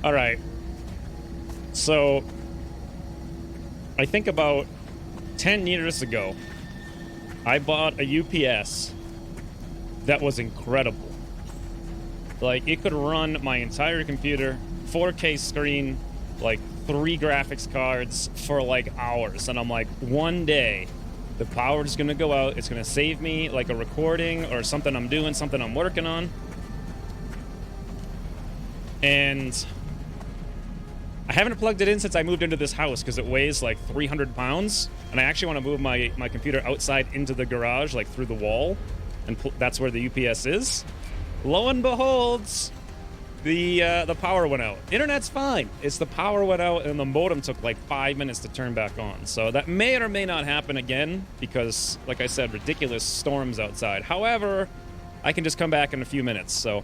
All right. So, I think about 10 years ago, I bought a UPS that was incredible. Like, it could run my entire computer, 4K screen, like 3 graphics cards for like hours. And I'm like, one day, the power's gonna go out. It's gonna save me like a recording or something I'm doing, something I'm working on. And I haven't plugged it in since I moved into this house because it weighs like 300 pounds. And I actually want to move my computer outside into the garage, like through the wall. And that's where the UPS is. Lo and behold, the power went out. Internet's fine. It's the power went out and the modem took like 5 minutes to turn back on. So that may or may not happen again because, like I said, ridiculous storms outside. However, I can just come back in a few minutes, so...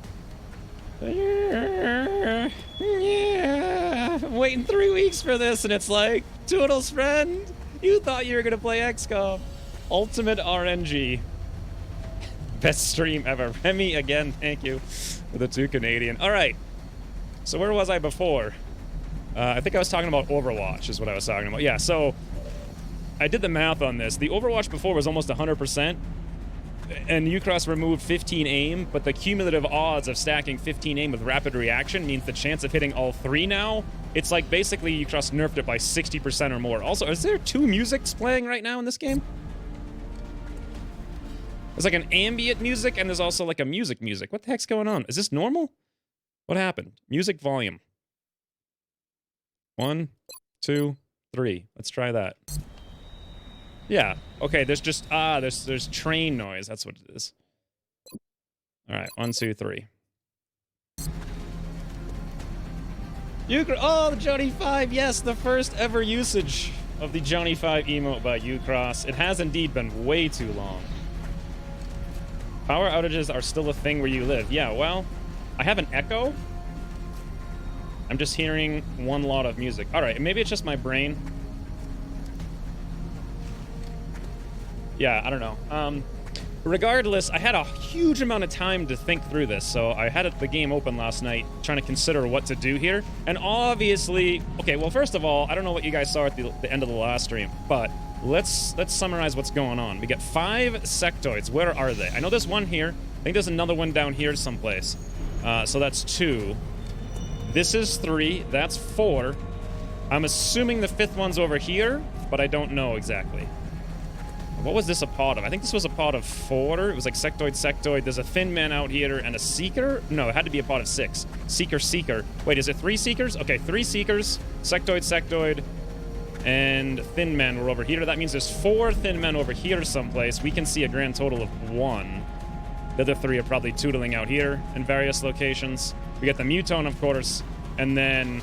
Yeah, I'm waiting 3 weeks for this, and it's like, Toodles, friend, you thought you were gonna play XCOM. Ultimate RNG. Best stream ever. Remy, again, thank you for the 2 Canadian. All right, so where was I before? I think I was talking about Overwatch is what I was talking about. Yeah, so I did the math on this. The Overwatch before was almost 100%. And Ucross removed 15 aim, but the cumulative odds of stacking 15 aim with rapid reaction means the chance of hitting all 3 now, it's like basically Ucross nerfed it by 60% or more. Also, is there 2 musics playing right now in this game? There's like an ambient music, and there's also like a music. What the heck's going on? Is this normal? What happened? Music volume. 1, 2, 3. Let's try that. Yeah. Okay, there's just there's train noise. That's what it is. All right, 1, 2, 3. Oh, the Johnny 5. Yes, the first ever usage of the Johnny 5 emote by Ucross. It has indeed been way too long. Power outages are still a thing where you live. Yeah, well, I have an echo. I'm just hearing one lot of music. All right, maybe it's just my brain. Yeah, I don't know. Regardless, I had a huge amount of time to think through this, so I had the game open last night trying to consider what to do here. And obviously, okay, well, first of all, I don't know what you guys saw at the end of the last stream, but let's summarize what's going on. We get 5 sectoids. Where are they? I know there's one here. I think there's another one down here someplace. So that's 2. This is 3. That's 4. I'm assuming the 5th one's over here, but I don't know exactly. What was this a pod of? I think this was a pod of 4. It was like sectoid. There's a thin man out here and a seeker. No, it had to be a pod of 6. Seeker. Wait, is it 3 seekers? Okay, 3 seekers, sectoid, and thin men were over here. That means there's 4 thin men over here someplace. We can see a grand total of 1. The other 3 are probably tootling out here in various locations. We got the Mutone, of course, and then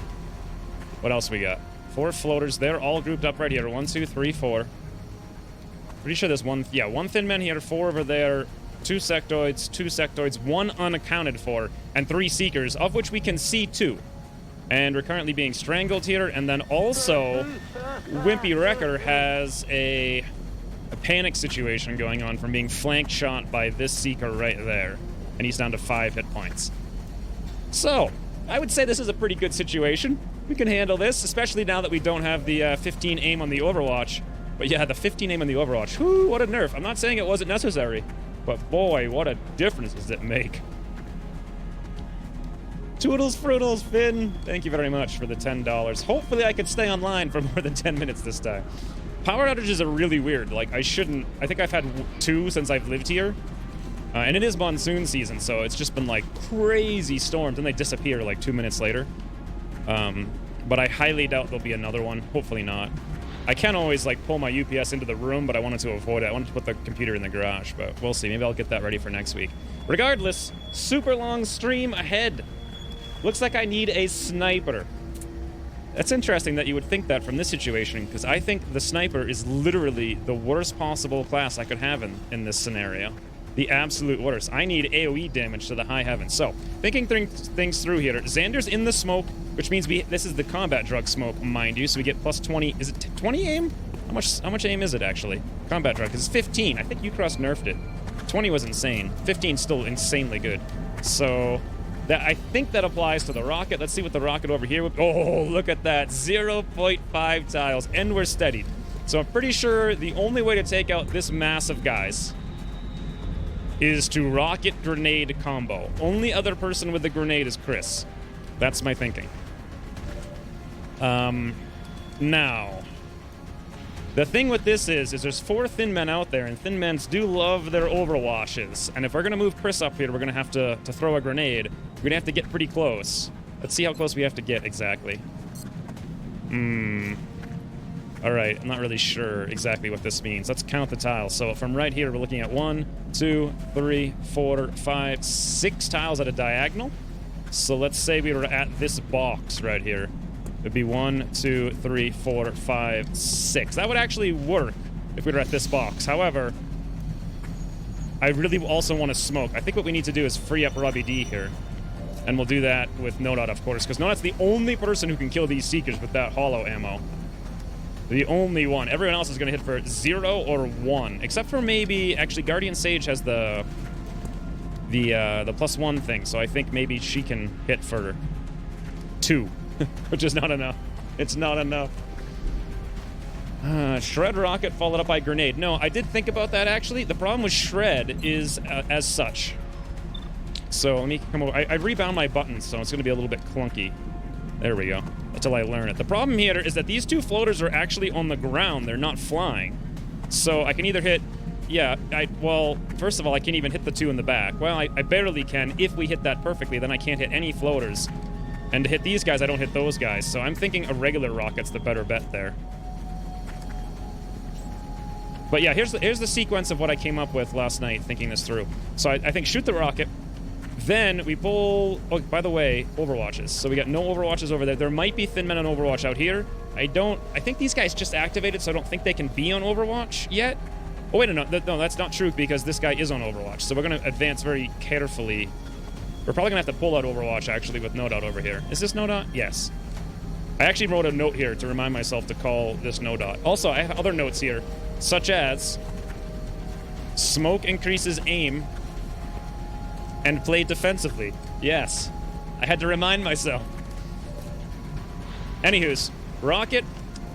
what else we got? 4 floaters. They're all grouped up right here. 1, 2, 3, 4. Pretty sure there's 1 thin man here, 4 over there, 2 sectoids, 1 unaccounted for, and 3 seekers, of which we can see 2. And we're currently being strangled here, and then also, Wimpy Wrecker has a panic situation going on from being flank shot by this seeker right there. And he's down to 5 hit points. So, I would say this is a pretty good situation. We can handle this, especially now that we don't have the 15 aim on the Overwatch. But yeah, the 15 aim on the Overwatch. Whoo, what a nerf. I'm not saying it wasn't necessary, but boy, what a difference does it make. Toodles Fruitles, Finn, thank you very much for the $10. Hopefully I could stay online for more than 10 minutes this time. Power outages are really weird. Like, I think I've had 2 since I've lived here. And it is monsoon season, so it's just been like crazy storms, and they disappear like 2 minutes later. But I highly doubt there'll be another one. Hopefully not. I can always like pull my UPS into the room, but I wanted to avoid it. I wanted to put the computer in the garage, but we'll see. Maybe I'll get that ready for next week. Regardless, super long stream ahead. Looks like I need a sniper. That's interesting that you would think that from this situation, because I think the sniper is literally the worst possible class I could have in this scenario. The absolute worst. I need AoE damage to the high heavens. So, thinking things through here. Xander's in the smoke, which means this is the combat drug smoke, mind you. So we get plus 20. Is it 20 aim? How much aim is it, actually? Combat drug, because it's 15. I think Ucross nerfed it. 20 was insane. 15 still insanely good. So, That I think that applies to the rocket. Let's see what the rocket over here would... Oh, look at that. 0.5 tiles, and we're steadied. So I'm pretty sure the only way to take out this mass of guys is to rocket grenade combo. Only other person with the grenade is Chris. That's my thinking. Now, the thing with this is there's 4 thin men out there, and thin men do love their overwatches. And if we're gonna move Chris up here, we're gonna have to throw a grenade. We're gonna have to get pretty close. Let's see how close we have to get exactly. All right, I'm not really sure exactly what this means. Let's count the tiles. So from right here, we're looking at 1, 2, 3, 4, 5, 6 tiles at a diagonal. So let's say we were at this box right here. It'd be 1, 2, 3, 4, 5, 6. That would actually work if we were at this box. However, I really also want to smoke. I think what we need to do is free up Robbie D here. And we'll do that with No Dot, of course, because No Dot's the only person who can kill these Seekers with that hollow ammo. The only one. Everyone else is going to hit for 0 or 1. Except for maybe... Actually, Guardian Sage has the +1 thing, so I think maybe she can hit for 2. Which is not enough. It's not enough. Shred rocket followed up by grenade. No, I did think about that, actually. The problem with Shred is as such. So let me come over. I rebound my buttons, so it's going to be a little bit clunky. There we go. Until I learn it. The problem here is that these 2 floaters are actually on the ground. They're not flying. So I can either hit... Yeah, well, first of all, I can't even hit the 2 in the back. Well, I barely can. If we hit that perfectly, then I can't hit any floaters. And to hit these guys, I don't hit those guys. So I'm thinking a regular rocket's the better bet there. But yeah, here's the sequence of what I came up with last night, thinking this through. So I think shoot the rocket. Then we pull... Oh, by the way, Overwatches. So we got no Overwatches over there. There might be Thin Men on Overwatch out here. I think these guys just activated, so I don't think they can be on Overwatch yet. Oh, wait, no, that's not true, because this guy is on Overwatch. So we're going to advance very carefully. We're probably going to have to pull out Overwatch, actually, with No Dot over here. Is this No Dot? Yes. I actually wrote a note here to remind myself to call this No Dot. Also, I have other notes here, such as smoke increases aim and play defensively. Yes. I had to remind myself. Anywho's, rocket,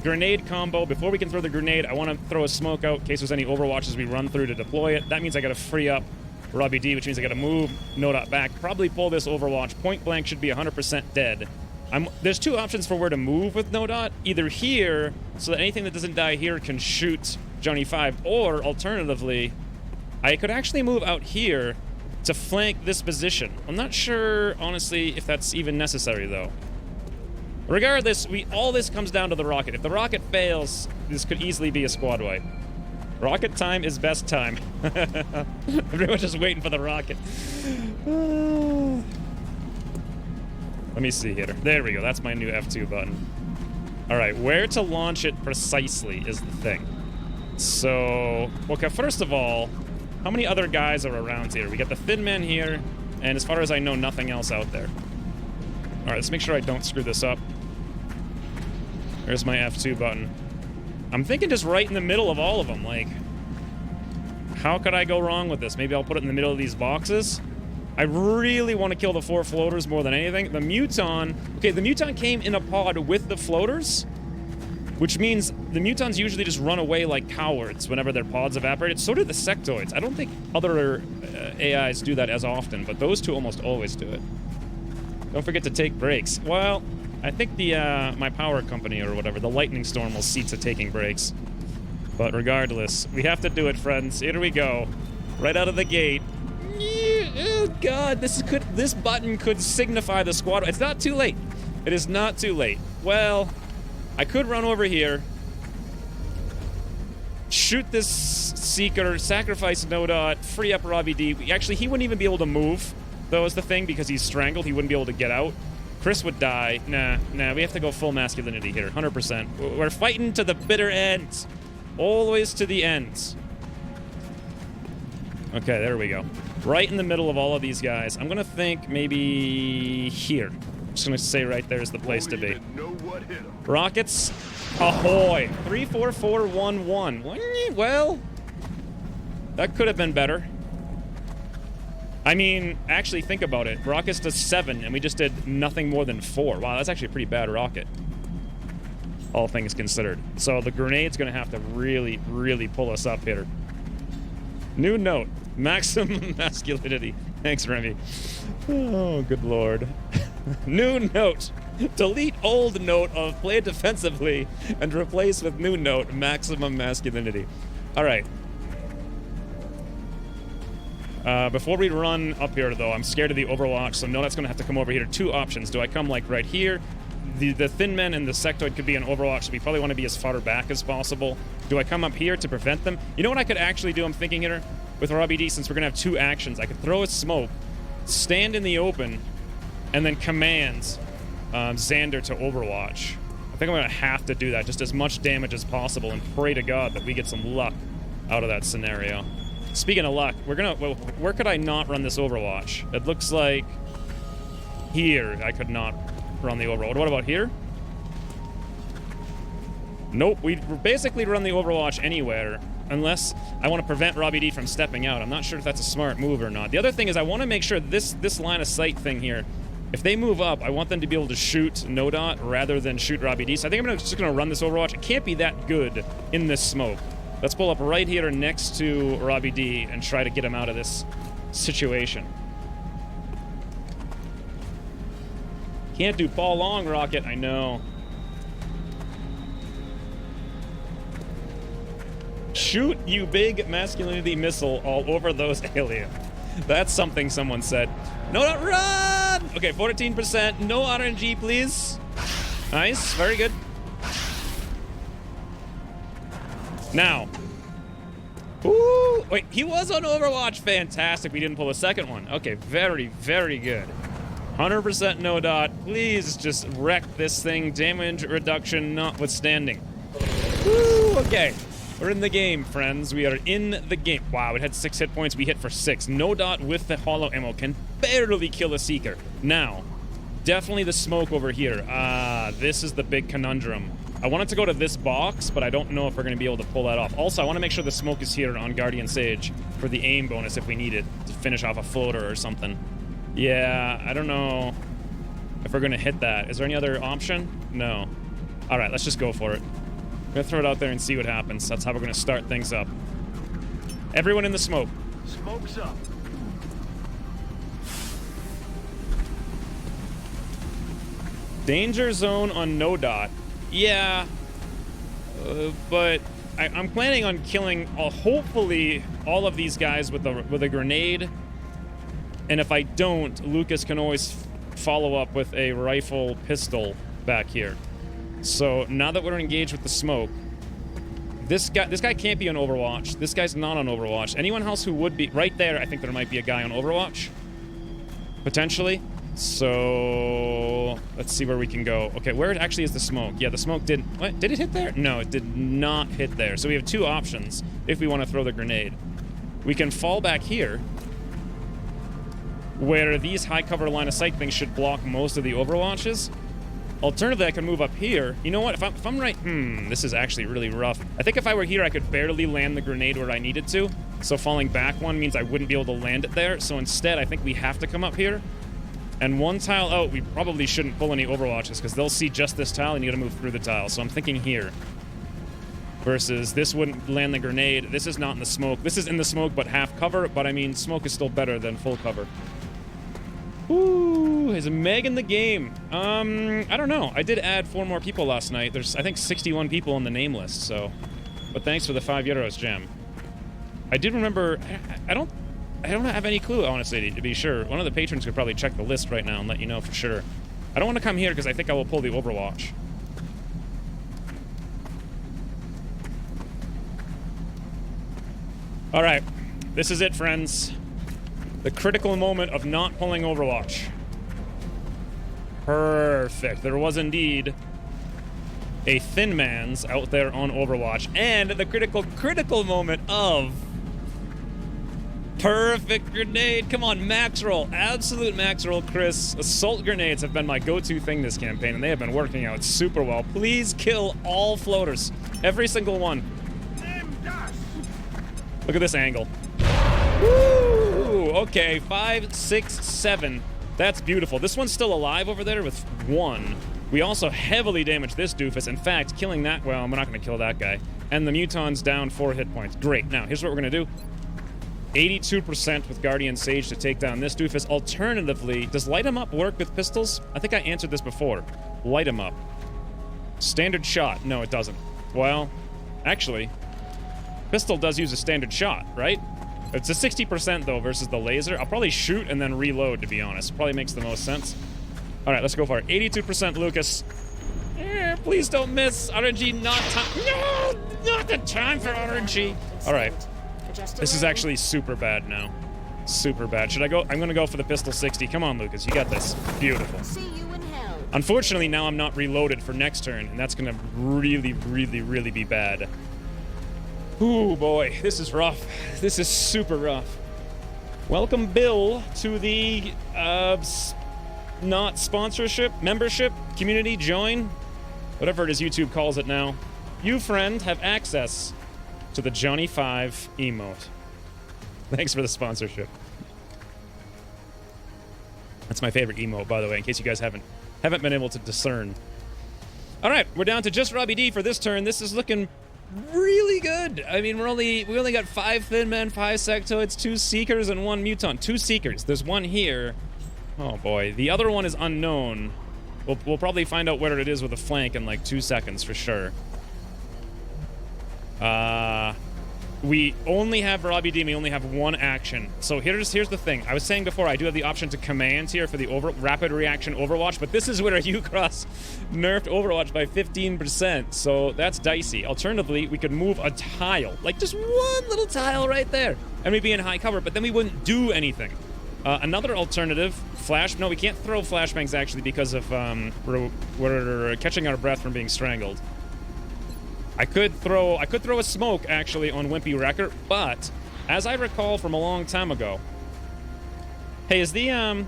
grenade combo. Before we can throw the grenade, I want to throw a smoke out in case there's any Overwatches we run through to deploy it. That means I got to free up Robbie D, which means I got to move No Dot back. Probably pull this Overwatch. Point blank should be 100% dead. There's 2 options for where to move with No Dot. Either here, so that anything that doesn't die here can shoot Johnny 5, or alternatively, I could actually move out here to flank this position. I'm not sure, honestly, if that's even necessary, though. Regardless, all this comes down to the rocket. If the rocket fails, this could easily be a squad wipe. Rocket time is best time. Everyone's just waiting for the rocket. Let me see here. There we go. That's my new F2 button. All right, where to launch it precisely is the thing. So, okay, first of all, how many other guys are around here? We got the Thin Men here, and as far as I know, nothing else out there. All right, let's make sure I don't screw this up. There's my F2 button. I'm thinking just right in the middle of all of them. Like, how could I go wrong with this? Maybe I'll put it in the middle of these boxes. I really want to kill the 4 floaters more than anything. The Muton... Okay, the Muton came in a pod with the floaters, which means the Mutons usually just run away like cowards whenever their pods evaporated. So do the Sectoids. I don't think other AIs do that as often, but those 2 almost always do it. Don't forget to take breaks. Well, I think my power company or whatever, the Lightning Storm, will see to taking breaks. But regardless, we have to do it, friends. Here we go. Right out of the gate. Oh, God. This button could signify the squad. It's not too late. It is not too late. Well, I could run over here, shoot this Seeker, sacrifice No Dot, free up Robbie D. Actually, he wouldn't even be able to move, though, is the thing, because he's strangled. He wouldn't be able to get out. Chris would die. Nah, we have to go full masculinity here, 100%. We're fighting to the bitter end. Always to the end. Okay, there we go. Right in the middle of all of these guys. I'm gonna think maybe here. I'm just gonna say right there is the place to be. Rockets, ahoy! 3, 4, 4, 1, 1. Well, that could have been better. I mean, actually think about it. Rockets does 7, and we just did nothing more than 4. Wow, that's actually a pretty bad rocket. All things considered. So the grenade's gonna have to really, really pull us up here. New note. Maximum masculinity. Thanks, Remy. Oh, good lord. New note. Delete old note of play defensively and replace with new note maximum masculinity. All right. Before we run up here, though, I'm scared of the Overwatch, so no, that's going to have to come over here. 2 options. Do I come, like, right here? The Thin Men and the Sectoid could be an Overwatch, so we probably want to be as far back as possible. Do I come up here to prevent them? You know what I could actually do, I'm thinking here, with Robbie D, since we're going to have 2 actions? I could throw a smoke, stand in the open, and then command Xander to Overwatch. I think I'm going to have to do that, just as much damage as possible, and pray to God that we get some luck out of that scenario. Speaking of luck, we're gonna... Well, where could I not run this Overwatch? It looks like... Here, I could not run the Overwatch. What about here? Nope, we basically run the Overwatch anywhere, unless I want to prevent Robbie D from stepping out. I'm not sure if that's a smart move or not. The other thing is I want to make sure this line of sight thing here, if they move up, I want them to be able to shoot No Dot rather than shoot Robbie D. So I think I'm just going to run this Overwatch. It can't be that good in this smoke. Let's pull up right here next to Robbie D and try to get him out of this situation. Can't do Paul Long rocket, I know. Shoot, you big masculinity missile all over those aliens. That's something someone said. No, not run! Okay, 14%. No RNG, please. Nice, very good. Now. Ooh, wait, he was on Overwatch. Fantastic. We didn't pull a second one. Okay, very, very good. 100% no dot. Please just wreck this thing. Damage reduction notwithstanding. Woo, okay. We're in the game, friends. We are in the game. Wow, it had 6 hit points. We hit for 6. No dot with the hollow ammo can barely kill a Seeker. Now, definitely the smoke over here. This is the big conundrum. I wanted to go to this box, but I don't know if we're going to be able to pull that off. Also, I want to make sure the smoke is here on Guardian Sage for the aim bonus if we need it to finish off a floater or something. Yeah, I don't know if we're going to hit that. Is there any other option? No. All right, let's just go for it. We're going to throw it out there and see what happens. That's how we're going to start things up. Everyone in the smoke. Smoke's up. Danger zone on No Dot. Yeah, but I'm planning on killing, hopefully, all of these guys with a grenade. And if I don't, Lucas can always follow up with a rifle pistol back here. So now that we're engaged with the smoke, this guy can't be on Overwatch. This guy's not on Overwatch. Anyone else who would be right there, I think there might be a guy on Overwatch, potentially. So let's see where we can go. Okay, where actually is the smoke? Yeah, the smoke didn't... What? Did it hit there? No, it did not hit there. So we have 2 options if we want to throw the grenade. We can fall back here, where these high cover line of sight things should block most of the Overwatches. Alternatively, I can move up here. You know what? If I'm right... this is actually really rough. I think if I were here, I could barely land the grenade where I needed to. So falling back one means I wouldn't be able to land it there. So instead, I think we have to come up here. And one tile out, we probably shouldn't pull any Overwatches because they'll see just this tile and you gotta move through the tile. So I'm thinking here. Versus this wouldn't land the grenade. This is not in the smoke. This is in the smoke, but half cover. But I mean, smoke is still better than full cover. Ooh, is Meg in the game? I don't know. I did add 4 more people last night. There's, I think, 61 people on the name list, so. But thanks for the €5 gem. I did remember, I don't have any clue, honestly, to be sure. One of the patrons could probably check the list right now and let you know for sure. I don't want to come here because I think I will pull the Overwatch. All right, this is it, friends. The critical moment of not pulling Overwatch. Perfect. There was indeed a Thin Man's out there on Overwatch. And the critical moment of... Perfect grenade. Come on, max roll. Absolute max roll, Chris. Assault grenades have been my go-to thing this campaign, and they have been working out super well. Please kill all floaters. Every single one. Look at this angle. Woo! Okay, 5, 6, 7. That's beautiful. This one's still alive over there with 1. We also heavily damaged this doofus. In fact, killing that... Well, we're not going to kill that guy. And the Muton's down 4 hit points. Great. Now, here's what we're going to do. 82% with Guardian Sage to take down this doofus. Alternatively, does Light 'em Up work with pistols? I think I answered this before. Light 'em Up. Standard shot. No, it doesn't. Well, actually, pistol does use a standard shot, right? It's a 60% though versus the laser. I'll probably shoot and then reload, to be honest. Probably makes the most sense. All right, let's go for it. 82% Lucas. Please don't miss. RNG, not time. No, not the time for RNG. All right. This is actually super bad now. Super bad. Should I go? I'm going to go for the pistol 60. Come on, Lucas. You got this. Beautiful. See you in hell. Unfortunately, now I'm not reloaded for next turn, and that's going to really, really, really be bad. Ooh, boy. This is rough. This is super rough. Welcome, Bill, to the, not sponsorship, membership, community, join, whatever it is YouTube calls it now. You, friend, have access to the Johnny 5 emote. Thanks for the sponsorship. That's my favorite emote, by the way, in case you guys haven't been able to discern. All right, we're down to just Robbie D for this turn. This is looking really good. I mean, we only got 5 Thin Men, 5 Sectoids, 2 Seekers, and 1 Mutant. 2 Seekers. There's one here. Oh boy, the other one is unknown. We'll probably find out where it is with a flank in like 2 seconds for sure. We only have Robbie D, and we only have 1 action. So here's the thing. I was saying before, I do have the option to command here for the rapid reaction Overwatch, but this is where Ucross nerfed Overwatch by 15%, so that's dicey. Alternatively, we could move a tile, like just 1 little tile right there, and we'd be in high cover, but then we wouldn't do anything. Another alternative, flash. No, we can't throw flashbangs actually because of we're catching our breath from being strangled. I could throw a smoke actually on Wimpy Wrecker, but as I recall from a long time ago. Hey, is the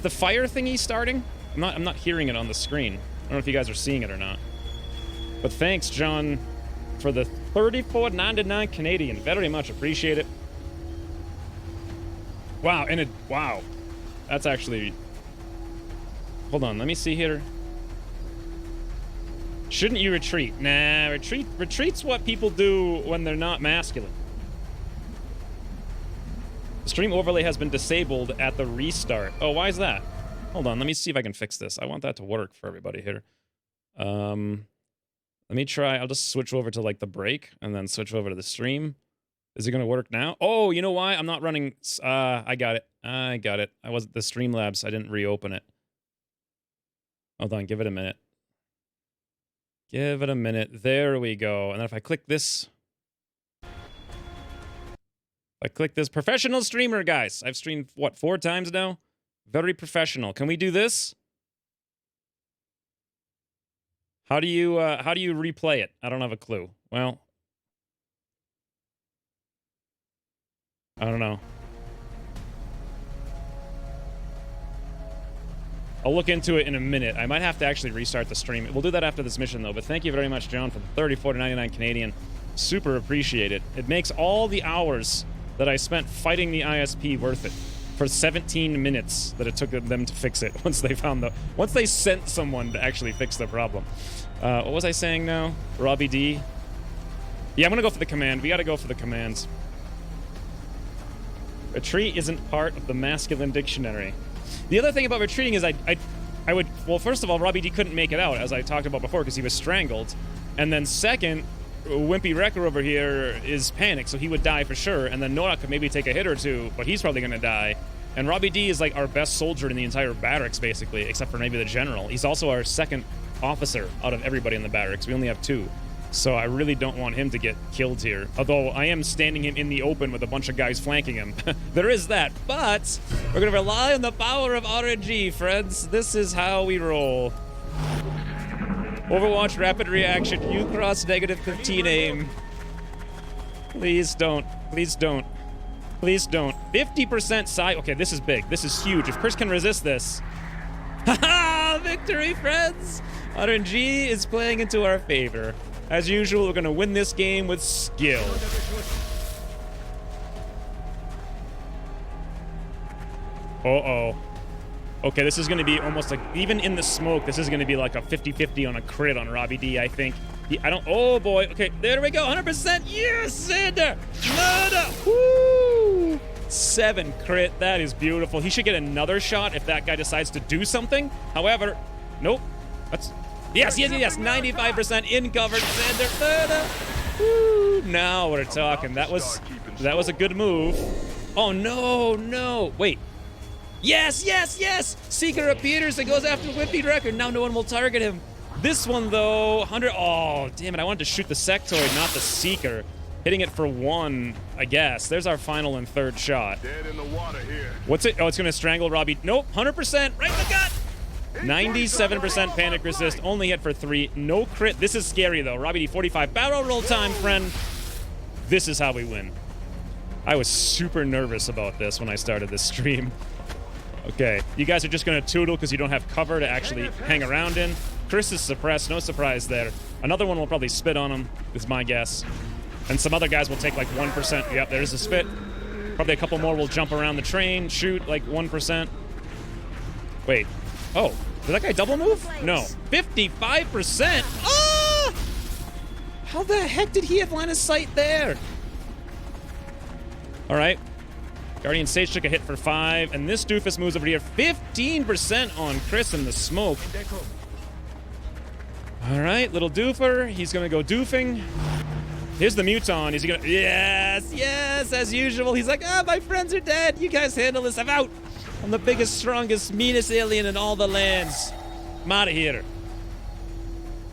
fire thingy starting? I'm not hearing it on the screen. I don't know if you guys are seeing it or not. But thanks, John, for the $34.99 Canadian. Very much appreciate it. Wow, wow. That's actually... Hold on, let me see here. Shouldn't you retreat? Nah, retreat's what people do when they're not masculine. The stream overlay has been disabled at the restart. Oh, why is that? Hold on, let me see if I can fix this. I want that to work for everybody here. Let me try. I'll just switch over to like the break and then switch over to the stream. Is it going to work now? Oh, you know why? I'm not running... I got it. I wasn't... The Streamlabs, I didn't reopen it. Hold on, give it a minute. Give it a minute. There we go. And then if I click this... I click this... Professional streamer, guys! I've streamed, what, 4 times now? Very professional. Can we do this? How do you replay it? I don't have a clue. Well... I don't know. I'll look into it in a minute. I might have to actually restart the stream. We'll do that after this mission, though. But thank you very much, John, for the $34.99 Canadian. Super appreciate it. It makes all the hours that I spent fighting the ISP worth it. For 17 minutes that it took them to fix it once they sent someone to actually fix the problem. What was I saying now? Robbie D? Yeah, I'm gonna go for the command. We gotta go for the commands. Retreat isn't part of the masculine dictionary. The other thing about retreating is I would... Well, first of all, Robbie D couldn't make it out, as I talked about before, because he was strangled. And then second, Wimpy Wrecker over here is panicked, so he would die for sure. And then Nora could maybe take a hit or two, but he's probably going to die. And Robbie D is like our best soldier in the entire barracks, basically, except for maybe the general. He's also our second officer out of everybody in the barracks. We only have 2. So I really don't want him to get killed here. Although I am standing him in the open with a bunch of guys flanking him. There is that. But we're going to rely on the power of RNG, friends. This is how we roll. Overwatch rapid reaction. Ucross -15 aim. Please don't. Please don't. Please don't. 50% side. Okay, this is big. This is huge. If Chris can resist this. Haha! Victory, friends! RNG is playing into our favor. As usual, we're going to win this game with skill. Uh-oh. Okay, this is going to be almost like, even in the smoke, this is going to be like a 50-50 on a crit on Robbie D, I think. Oh boy. Okay, there we go. 100%. Yes, Xander. Murder. Woo. 7 crit. That is beautiful. He should get another shot if that guy decides to do something. However, nope. Yes. 95% in cover. Xander. Murder. Woo. Now we're talking. That was a good move. Oh, no. Wait. Yes! Seeker appears and goes after Wimpy Record. Now no one will target him. This one, though, 100... Oh, damn it. I wanted to shoot the Sectoid, not the Seeker. Hitting it for 1, I guess. There's our final and third shot. Dead in the water here. What's it? Oh, it's going to strangle Robbie. Nope, 100%. Right in the gut. 97% panic resist. Only hit for 3. No crit. This is scary, though. Robbie D, 45. Barrel roll time, friend. This is how we win. I was super nervous about this when I started this stream. Okay, you guys are just going to tootle because you don't have cover to actually hang around in. Chris is suppressed, no surprise there. Another one will probably spit on him, is my guess. And some other guys will take like 1%. Yep, there's a spit. Probably a couple more will jump around the train, shoot like 1%. Wait. Oh, did that guy double move? No. 55%? Ah! How the heck did he have line of sight there? All right. Guardian Sage took a hit for 5, and this doofus moves over here. 15% on Chris in the smoke. All right, little doofer. He's going to go doofing. Here's the Muton. Is he going to... Yes, as usual. He's like, my friends are dead. You guys handle this. I'm out. I'm the biggest, strongest, meanest alien in all the lands. I'm out of here.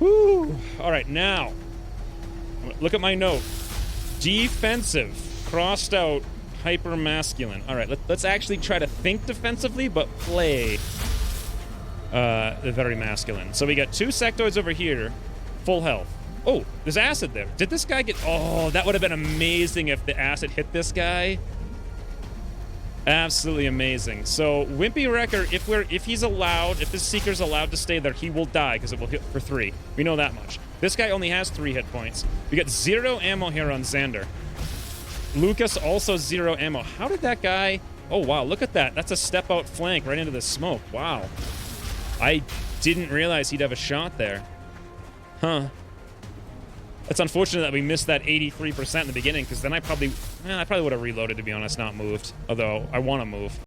Woo. All right, now. Look at my note. Defensive. Crossed out. Hyper masculine. All right, let's actually try to think defensively, but play very masculine. So we got 2 sectoids over here, full health. Oh, there's acid there. Did this guy get... Oh, that would have been amazing if the acid hit this guy. Absolutely amazing. So Wimpy Wrecker, if he's allowed, if this Seeker's allowed to stay there, he will die because it will hit for 3. We know that much. This guy only has 3 hit points. We got 0 ammo here on Xander. Lucas also 0 ammo. How did that guy... Oh, wow, look at that. That's a step-out flank right into the smoke. Wow. I didn't realize he'd have a shot there. Huh. It's unfortunate that we missed that 83% in the beginning, because then I probably would have reloaded, to be honest, not moved. Although, I want to move.